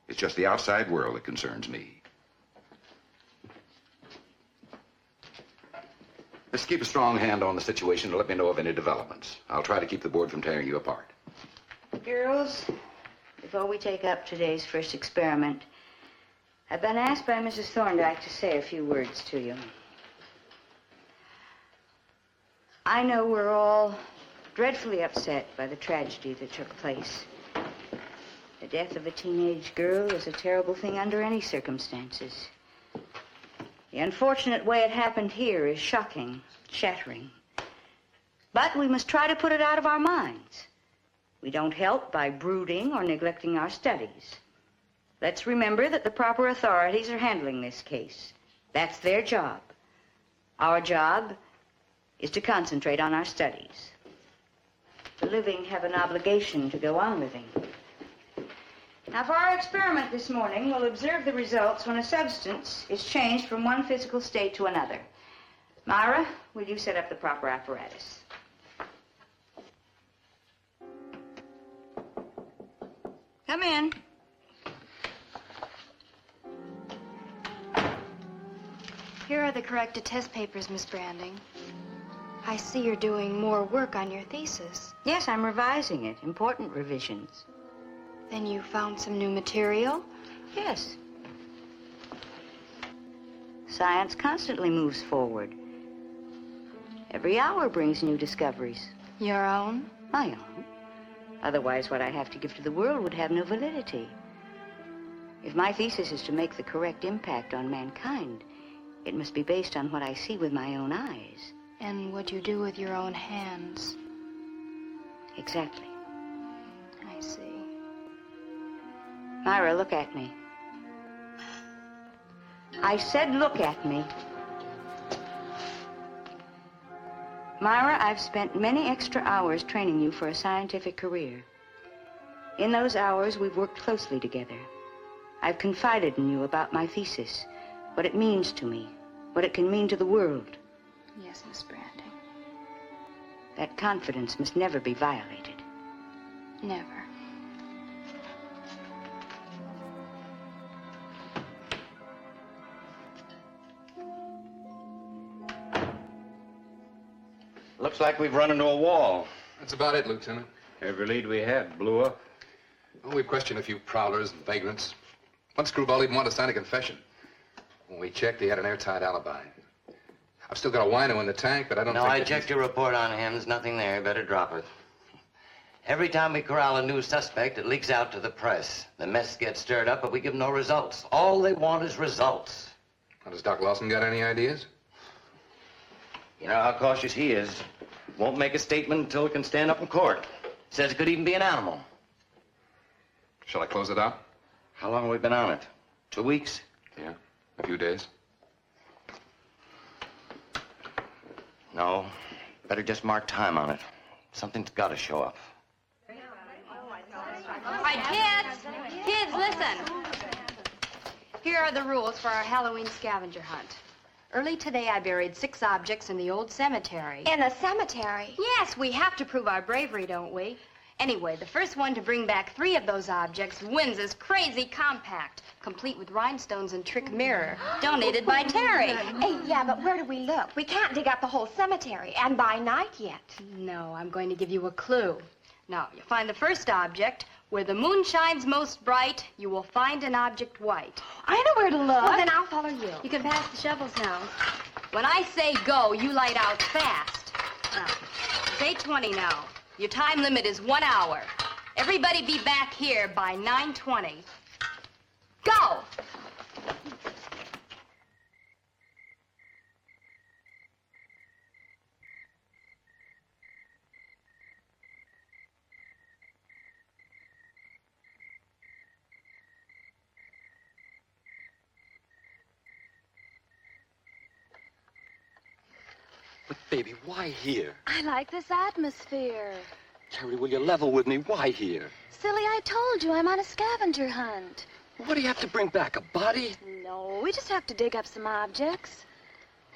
It's just the outside world that concerns me. Just keep a strong hand on the situation and let me know of any developments. I'll try to keep the board from tearing you apart. Girls, before we take up today's first experiment, I've been asked by Mrs. Thorndike to say a few words to you. I know we're all dreadfully upset by the tragedy that took place. The death of a teenage girl is a terrible thing under any circumstances. The unfortunate way it happened here is shocking, shattering. But we must try to put it out of our minds. We don't help by brooding or neglecting our studies. Let's remember that the proper authorities are handling this case. That's their job. Our job is to concentrate on our studies. The living have an obligation to go on living. Now, for our experiment this morning, we'll observe the results when a substance is changed from one physical state to another. Myra, will you set up the proper apparatus? Come in. Here are the corrected test papers, Miss Branding. I see you're doing more work on your thesis. Yes, I'm revising it. Important revisions. Then you found some new material? Yes. Science constantly moves forward. Every hour brings new discoveries. Your own? My own. Otherwise, what I have to give to the world would have no validity. If my thesis is to make the correct impact on mankind, it must be based on what I see with my own eyes. And what you do with your own hands. Exactly. I see. Myra, look at me. I said look at me. Myra, I've spent many extra hours training you for a scientific career. In those hours, we've worked closely together. I've confided in you about my thesis, what it means to me, what it can mean to the world. Yes, Miss Branding. That confidence must never be violated. Never. Looks like we've run into a wall. That's about it, Lieutenant. Every lead we had blew up. Well, we've questioned a few prowlers and vagrants. One screwball even wanted to sign a confession. When we checked, he had an airtight alibi. I've still got a wino in the tank, but I don't No, think... I checked your report on him. There's nothing there. Better drop it. Every time we corral a new suspect, it leaks out to the press. The mess gets stirred up, but we give no results. All they want is results. Well, has Doc Lawson got any ideas? You know how cautious he is. Won't make a statement until it can stand up in court. Says it could even be an animal. Shall I close it out? How long have we been on it? 2 weeks? Yeah, a few days. No. Better just mark time on it. Something's got to show up. All right, kids, listen. Here are the rules for our Halloween scavenger hunt. Early today, I buried 6 objects in the old cemetery. In a cemetery? Yes, we have to prove our bravery, don't we? Anyway, the first one to bring back 3 of those objects wins this crazy compact, complete with rhinestones and trick mirror, donated by Terry. Hey, yeah, but where do we look? We can't dig up the whole cemetery, and by night yet. No, I'm going to give you a clue. Now, you find the first object. Where the moon shines most bright, you will find an object white. I know where to look. Well, then I'll follow you. You can pass the shovels now. When I say go, you light out fast. Now, it's 8:20 now. Your time limit is 1 hour. Everybody be back here by 9:20. Go! But, baby, why here? I like this atmosphere. Terry, will you level with me? Why here? Silly, I told you I'm on a scavenger hunt. What do you have to bring back, a body? No, we just have to dig up some objects.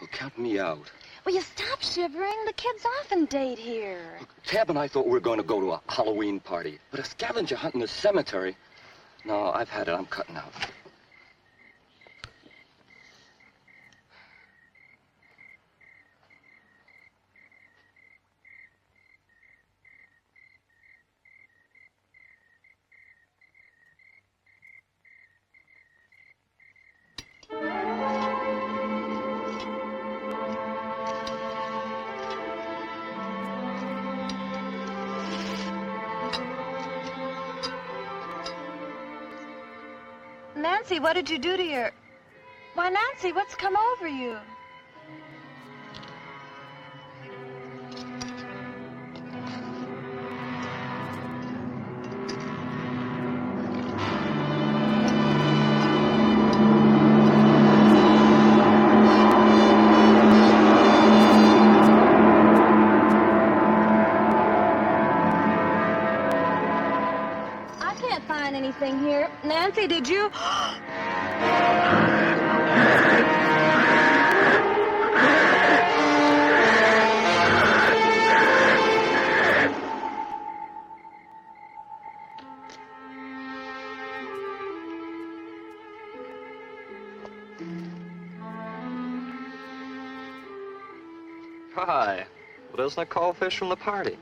Well, count me out. Will you stop shivering? The kids often date here. Tab and I thought we were going to go to a Halloween party. But a scavenger hunt in the cemetery? No, I've had it. I'm cutting out. Nancy, what did you do to your... Why, Nancy, what's come over you? I can't find anything here. Nancy, did you... Hi. Well, isn't a cold-fish from the party?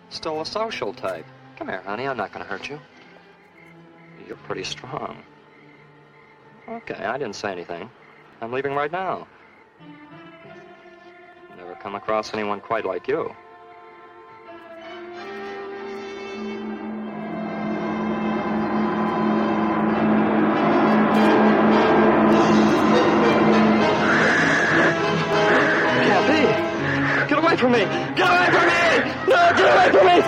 Still a social type. Come here, honey. I'm not going to hurt you. You're pretty strong. Okay, I didn't say anything. I'm leaving right now. Never come across anyone quite like you. Can't be! Get away from me! Get away from me! No, get away from me!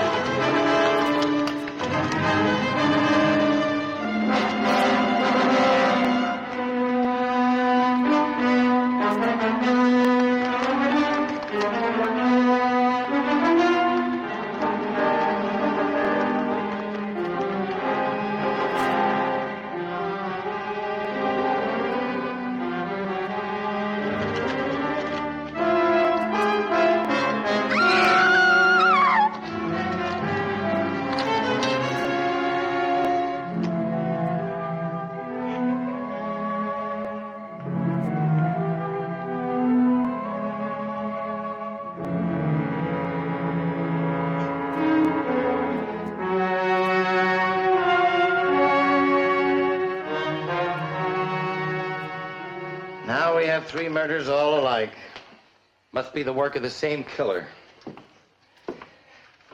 Now we have 3 murders all alike. Must be the work of the same killer.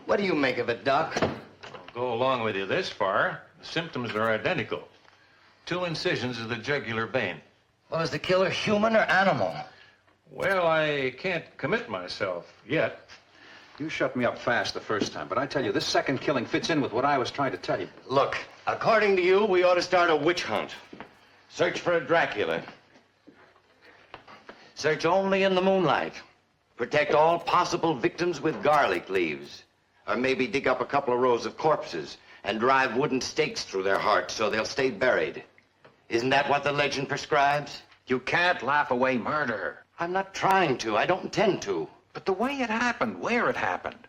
What do you make of it, Doc? I'll go along with you this far. The symptoms are identical. 2 incisions of the jugular vein. Well, is the killer human or animal? Well, I can't commit myself yet. You shut me up fast the first time, but I tell you, this second killing fits in with what I was trying to tell you. Look, according to you, we ought to start a witch hunt. Search for a Dracula. Search only in the moonlight. Protect all possible victims with garlic leaves. Or maybe dig up a couple of rows of corpses and drive wooden stakes through their hearts so they'll stay buried. Isn't that what the legend prescribes? You can't laugh away murder. I'm not trying to. I don't intend to. But the way it happened, where it happened.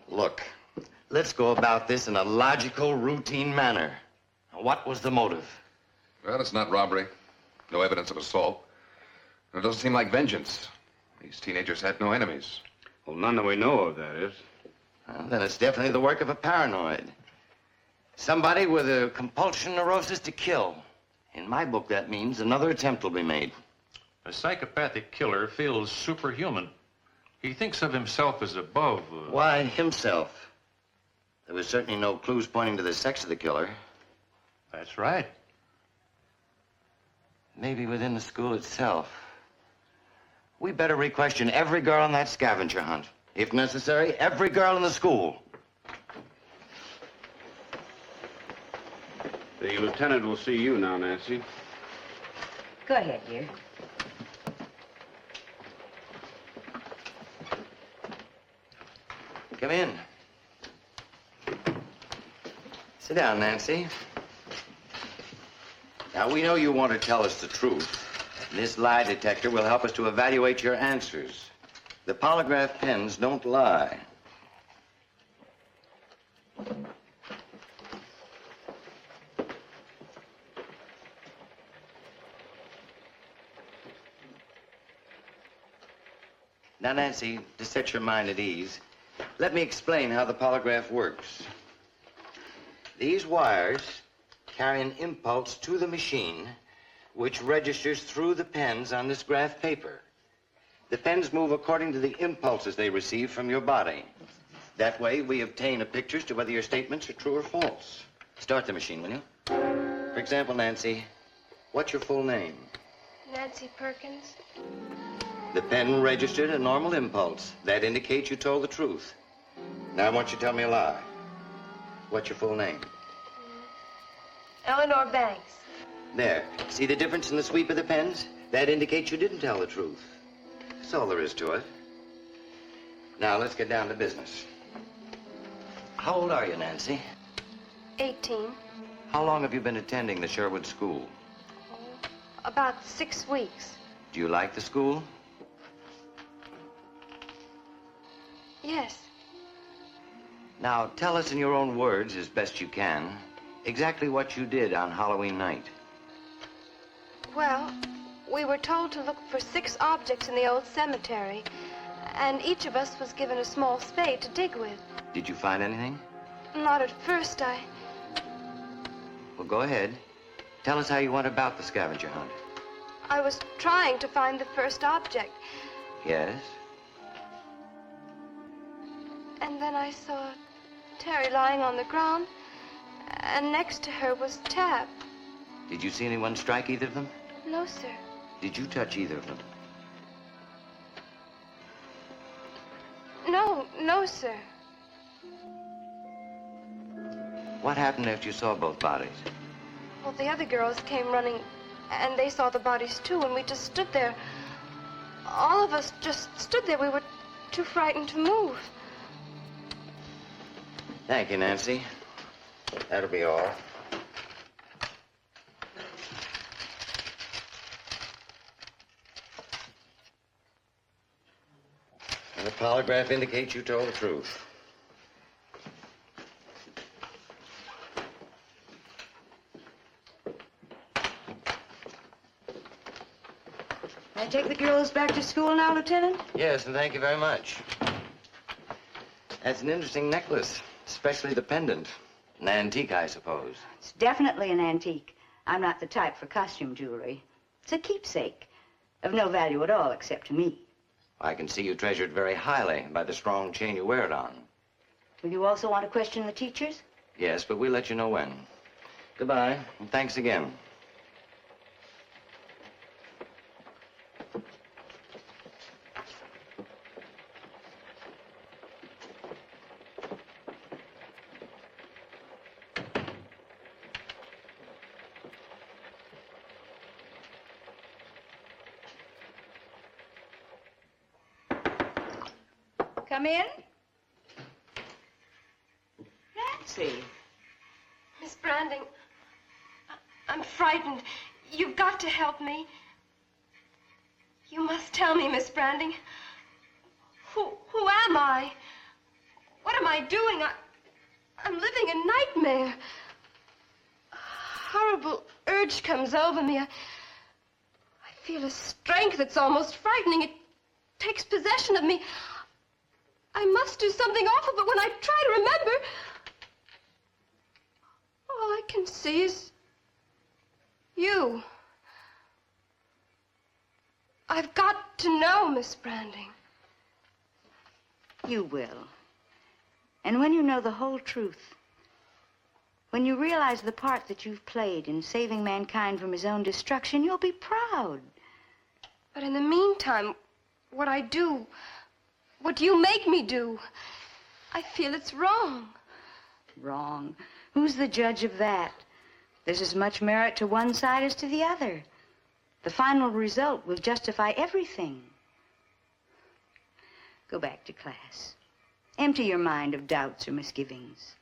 Look, let's go about this in a logical, routine manner. What was the motive? Well, it's not robbery. No evidence of assault. And it doesn't seem like vengeance. These teenagers had no enemies. Well, none that we know of, that is. Well, then it's definitely the work of a paranoid. Somebody with a compulsion neurosis to kill. In my book, that means another attempt will be made. A psychopathic killer feels superhuman. He thinks of himself as above. Why himself? There was certainly no clues pointing to the sex of the killer. That's right. Maybe within the school itself. We better re-question every girl on that scavenger hunt. If necessary, every girl in the school. The lieutenant will see you now, Nancy. Go ahead, dear. Come in. Sit down, Nancy. Now, we know you want to tell us the truth. This lie detector will help us to evaluate your answers. The polygraph pens don't lie. Now, Nancy, to set your mind at ease, let me explain how the polygraph works. These wires carry an impulse to the machine, which registers through the pens on this graph paper. The pens move according to the impulses they receive from your body. That way, we obtain a picture as to whether your statements are true or false. Start the machine, will you? For example, Nancy, what's your full name? Nancy Perkins. The pen registered a normal impulse. That indicates you told the truth. Now I want you to tell me a lie. What's your full name? Eleanor Banks. There. See the difference in the sweep of the pens? That indicates you didn't tell the truth. That's all there is to it. Now let's get down to business. How old are you, Nancy? 18. How long have you been attending the Sherwood School? About 6 weeks. Do you like the school? Yes. Now, tell us in your own words, as best you can, exactly what you did on Halloween night. Well, we were told to look for 6 objects in the old cemetery, and each of us was given a small spade to dig with. Did you find anything? Not at first, Well, go ahead. Tell us how you went about the scavenger hunt. I was trying to find the first object, Yes? and then I saw Terry lying on the ground, and next to her was Tab. Did you see anyone strike either of them? No, sir. Did you touch either of them? No, sir. What happened after you saw both bodies? Well, the other girls came running, and they saw the bodies too, and we just stood there. All of us just stood there. We were too frightened to move. Thank you, Nancy. That'll be all. And the polygraph indicates you told the truth. May I take the girls back to school now, Lieutenant? Yes, and thank you very much. That's an interesting necklace, especially the pendant. An antique, I suppose. It's definitely an antique. I'm not the type for costume jewelry. It's a keepsake. Of no value at all, except to me. I can see you treasure it very highly by the strong chain you wear it on. Will you also want to question the teachers? Yes, but we'll let you know when. Goodbye, and thanks again. Come in. Nancy. Miss Branding, I'm frightened. You've got to help me. You must tell me, Miss Branding. Who am I? What am I doing? I'm living a nightmare. A horrible urge comes over me. I feel a strength that's almost frightening. It takes possession of me. I must do something awful, but when I try to remember, all I can see is you. I've got to know, Miss Branding. You will. And when you know the whole truth, when you realize the part that you've played in saving mankind from his own destruction, you'll be proud. But in the meantime, what I do, what you make me do, I feel it's wrong. Wrong? Who's the judge of that? There's as much merit to one side as to the other. The final result will justify everything. Go back to class. Empty your mind of doubts or misgivings.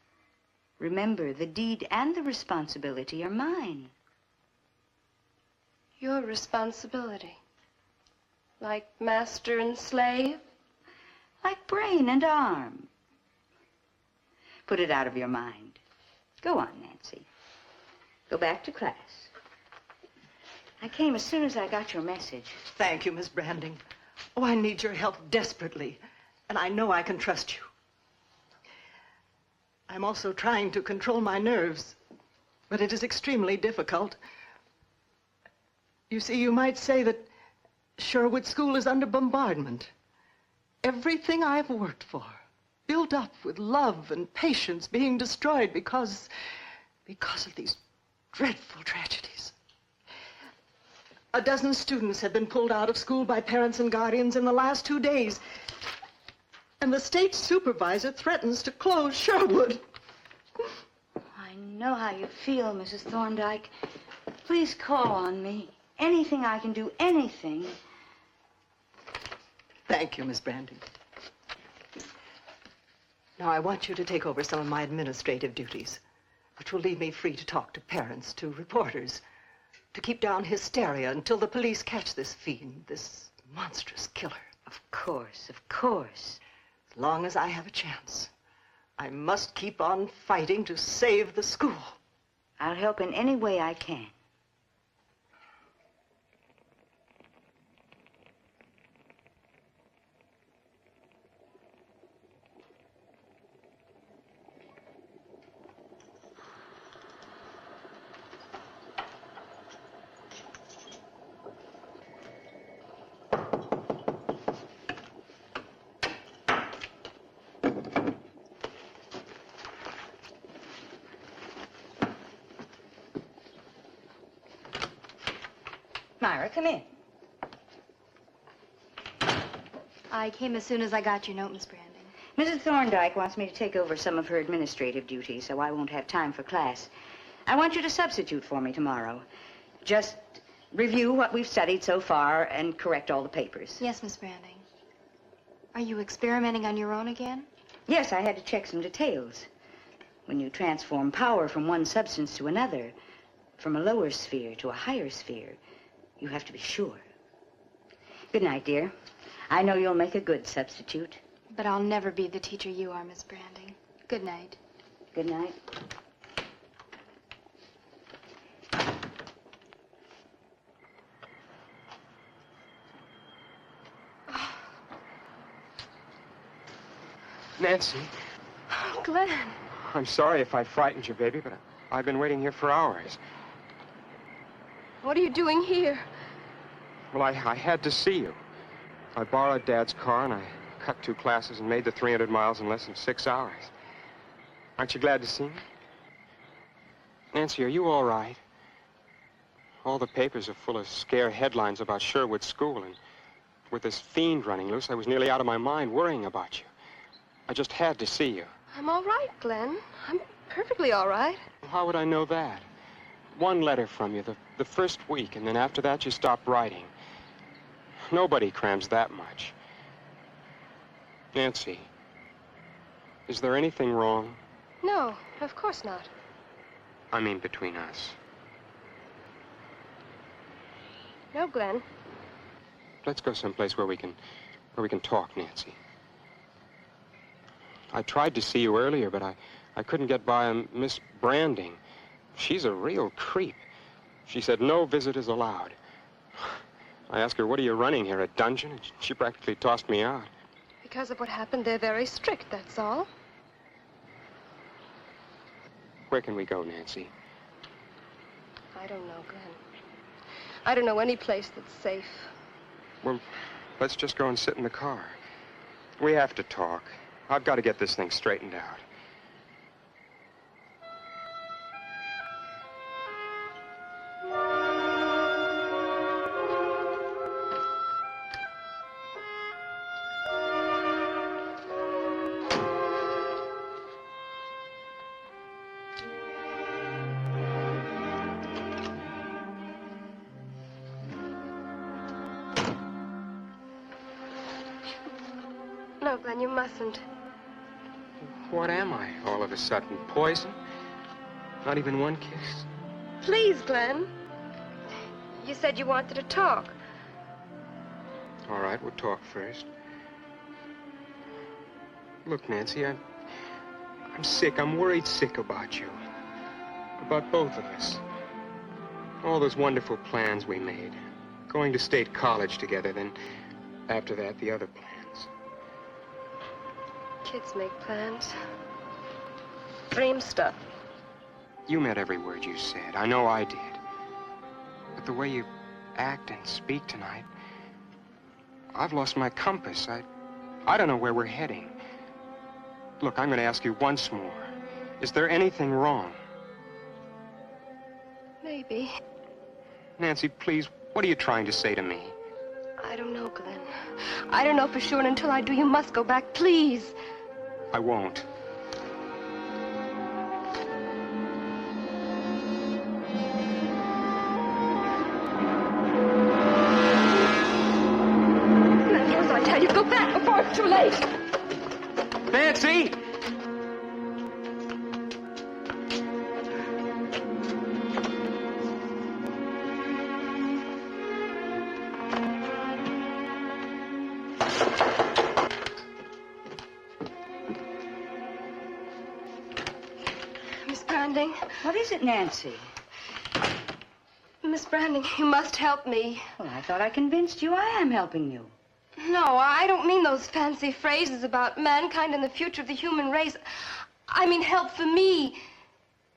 Remember, the deed and the responsibility are mine. Your responsibility. Like master and slave? Like brain and arm. Put it out of your mind. Go on, Nancy. Go back to class. I came as soon as I got your message. Thank you, Miss Branding. Oh, I need your help desperately, and I know I can trust you. I'm also trying to control my nerves, but it is extremely difficult. You see, you might say that Sherwood School is under bombardment. Everything I've worked for, built up with love and patience, being destroyed because of these dreadful tragedies. A dozen students have been pulled out of school by parents and guardians in the last 2 days. And the state supervisor threatens to close Sherwood. I know how you feel, Mrs. Thorndyke. Please call on me. Anything I can do, anything. Thank you, Miss Branding. Now, I want you to take over some of my administrative duties, which will leave me free to talk to parents, to reporters, to keep down hysteria until the police catch this fiend, this monstrous killer. Of course, of course. As long as I have a chance, I must keep on fighting to save the school. I'll help in any way I can. Myra, come in. I came as soon as I got your note, Miss Branding. Mrs. Thorndyke wants me to take over some of her administrative duties, so I won't have time for class. I want you to substitute for me tomorrow. Just review what we've studied so far and correct all the papers. Yes, Miss Branding. Are you experimenting on your own again? Yes, I had to check some details. When you transform power from one substance to another, from a lower sphere to a higher sphere, you have to be sure. Good night, dear. I know you'll make a good substitute. But I'll never be the teacher you are, Miss Branding. Good night. Good night. Nancy, Oh, Glenn. I'm sorry if I frightened you, baby, but I've been waiting here for hours. What are you doing here? Well, I had to see you. I borrowed Dad's car, and I cut 2 classes and made the 300 miles in less than 6 hours. Aren't you glad to see me? Nancy, are you all right? All the papers are full of scare headlines about Sherwood School, and with this fiend running loose, I was nearly out of my mind worrying about you. I just had to see you. I'm all right, Glenn. I'm perfectly all right. How would I know that? One letter from you the first week, and then after that you stopped writing. Nobody crams that much. Nancy, is there anything wrong? No, of course not. I mean, between us. No, Glenn. Let's go someplace where we can talk, Nancy. I tried to see you earlier, but I couldn't get by Miss Branding. She's a real creep. She said no visitors allowed. I asked her, what are you running here, a dungeon? And she practically tossed me out. Because of what happened, they're very strict, that's all. Where can we go, Nancy? I don't know, Glenn. I don't know any place that's safe. Well, let's just go and sit in the car. We have to talk. I've got to get this thing straightened out. No, Glenn, you mustn't. What am I, all of a sudden? Poison? Not even one kiss? Please, Glenn. You said you wanted to talk. All right, we'll talk first. Look, Nancy, I'm sick. I'm worried sick about you. About both of us. All those wonderful plans we made. Going to state college together, then after that, the other plans. Kids make plans. Dream stuff. You meant every word you said. I know I did. But the way you act and speak tonight, I've lost my compass. I don't know where we're heading. Look, I'm going to ask you once more. Is there anything wrong? Maybe. Nancy, please, what are you trying to say to me? I don't know, Glenn. I don't know for sure, and until I do, you must go back, please. I won't. As I tell you, go back before it's too late. Nancy! What is it, Nancy? Miss Branding, you must help me. Well, I thought I convinced you I am helping you. No, I don't mean those fancy phrases about mankind and the future of the human race. I mean help for me.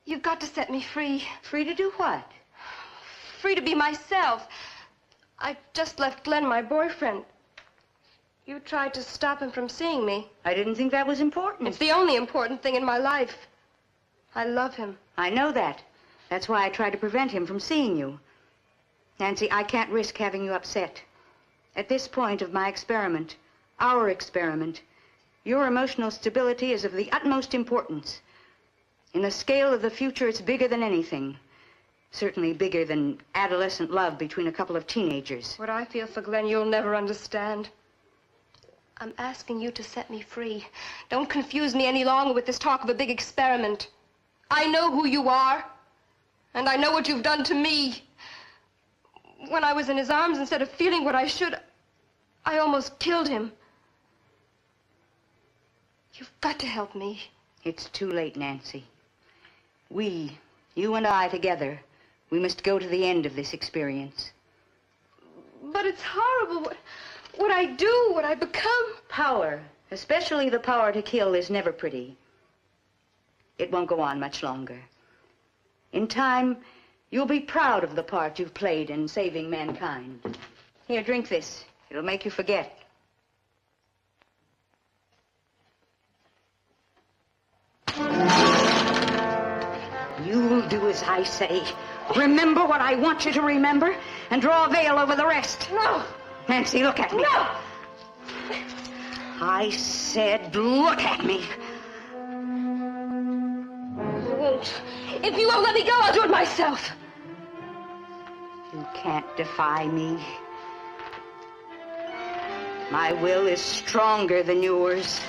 You've got to set me free. Free to do what? Free to be myself. I just left Glenn, my boyfriend. You tried to stop him from seeing me. I didn't think that was important. It's the only important thing in my life. I love him. I know that. That's why I tried to prevent him from seeing you. Nancy, I can't risk having you upset. At this point of my experiment, our experiment, your emotional stability is of the utmost importance. In the scale of the future, it's bigger than anything. Certainly bigger than adolescent love between a couple of teenagers. What I feel for Glenn, you'll never understand. I'm asking you to set me free. Don't confuse me any longer with this talk of a big experiment. I know who you are, and I know what you've done to me. When I was in his arms, instead of feeling what I should, I almost killed him. You've got to help me. It's too late, Nancy. We, you and I together, we must go to the end of this experience. But it's horrible. What I do, what I become. Power, especially the power to kill, is never pretty. It won't go on much longer. In time, you'll be proud of the part you've played in saving mankind. Here, drink this. It'll make you forget. You'll do as I say. Remember what I want you to remember, and draw a veil over the rest. No! Nancy, look at me. No! I said, look at me. I won't. If you won't let me go, I'll do it myself. You can't defy me. My will is stronger than yours.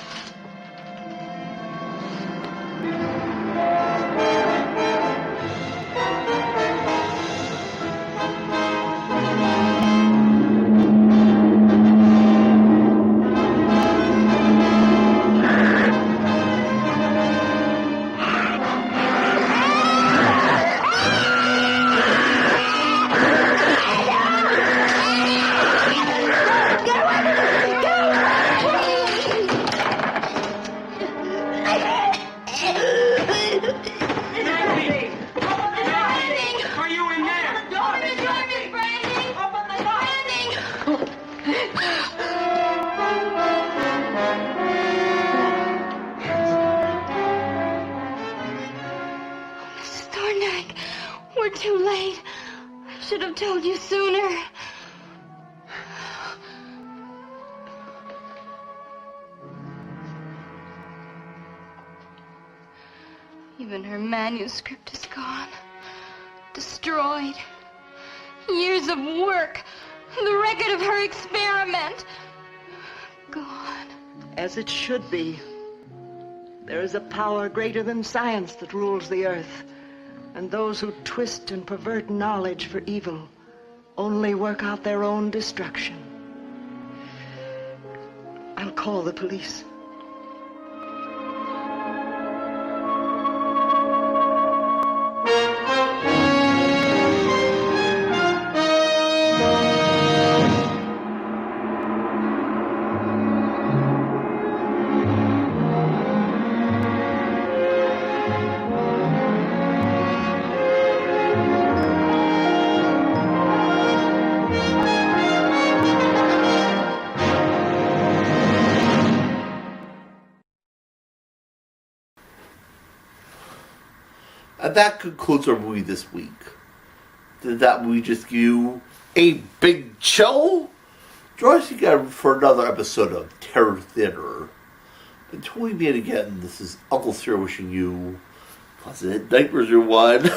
Mrs. Thorndyke, we're too late. I should have told you sooner. Even her manuscript is gone. Destroyed. Years of work. The record of her experiment. Gone. As it should be. There is a power greater than science that rules the earth. And those who twist and pervert knowledge for evil only work out their own destruction. I'll call the police. And that concludes our movie this week. Did that movie just give you a big chill? Join us again for another episode of Terror Theater. Until we meet again, this is Uncle Sir wishing you pleasant nightmares, everyone.